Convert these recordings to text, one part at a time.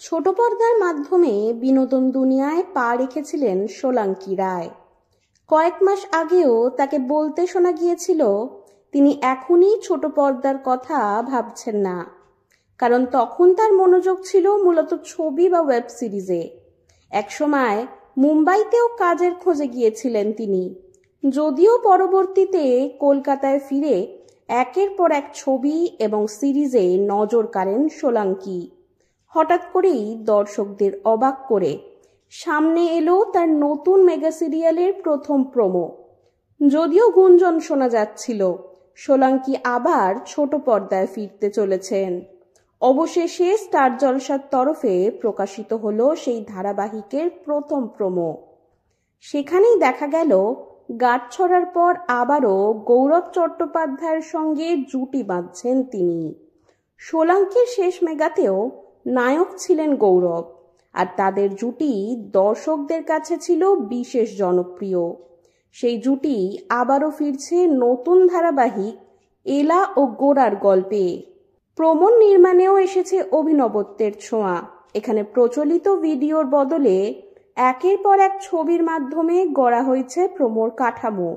ছোট পর্দার মাধ্যমে বিনোদন দুনিয়ায় পা রেখেছিলেন সোলাঙ্কি রায়। কয়েক মাস আগেও তাকে বলতে শোনা গিয়েছিল তিনি এখনই ছোট পর্দার কথা ভাবছেন না, কারণ তখন তার মনোযোগ ছিল মূলত ছবি বা ওয়েব সিরিজে। একসময় মুম্বাইতেও কাজের খোঁজে গিয়েছিলেন তিনি, যদিও পরবর্তীতে কলকাতায় ফিরে একের পর এক ছবি এবং সিরিজে নজর কাড়েন সোলাঙ্কি। হঠাৎ করেই দর্শকদের অবাক করে সামনে এলো তার নতুন মেগা সিরিয়ালের প্রথম প্রোমো। যদিও গুঞ্জন শোনা যাচ্ছিল সোলাঙ্কি আবার ছোট পর্দায় ফিরতে চলেছেন, অবশেষে স্টার জলসার তরফে প্রকাশিত হলো সেই ধারাবাহিকের প্রথম প্রোমো। সেখানেই দেখা গেল গাঁটছড়ার পর আবারও গৌরব চট্টোপাধ্যায়ের সঙ্গে জুটি বাঁধছেন তিনি। সোলাঙ্কির শেষ মেগাতেও নায়ক ছিলেন গৌরব, আর তাদের জুটি দর্শকদের কাছে ছিল বিশেষ জনপ্রিয়। সেই জুটি আবারও ফিরছে নতুন ধারাবাহিক এলা ও গোরার গল্পে। প্রোমো নির্মাণেও এসেছে অভিনবত্বের ছোঁয়া। এখানে প্রচলিত ভিডিওর বদলে একের পর এক ছবির মাধ্যমে গড়া হয়েছে প্রোমোর কাঠামো।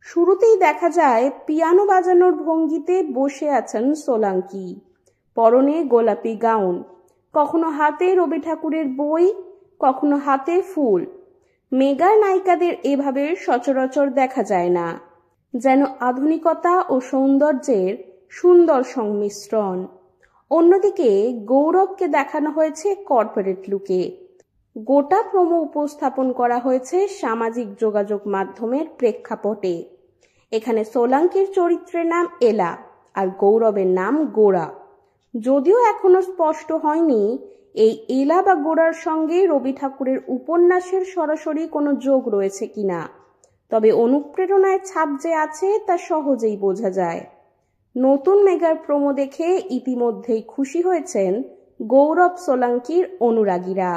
শুরুতেই দেখা যায় পিয়ানো বাজানোর ভঙ্গিতে বসে আছেন সোলাঙ্কি, পরনে গোলাপি গাউন, কখনো হাতে রবি ঠাকুরের বই, কখনো হাতে ফুল। মেগার নায়িকাদের এভাবে সচরাচর দেখা যায় না, যেন আধুনিকতা ও সৌন্দর্যের সুন্দর সংমিশ্রণ। অন্যদিকে গৌরবকে দেখানো হয়েছে কর্পোরেট লুকে। গোটা প্রোমো উপস্থাপন করা হয়েছে সামাজিক যোগাযোগ মাধ্যমের প্রেক্ষাপটে। এখানে সোলাঙ্কির চরিত্রের নাম এলা আর গৌরবের নাম গোরা। যদিও এখনো স্পষ্ট হয়নি এই এলা বা গোরার সঙ্গে রবি ঠাকুরের উপন্যাসের সরাসরি কোনো যোগ রয়েছে কিনা, তবে অনুপ্রেরণায় ছাপ যে আছে তা সহজেই বোঝা যায়। নতুন মেগার প্রোমো দেখে ইতিমধ্যেই খুশি হয়েছেন গৌরব সোলাঙ্কির অনুরাগীরা।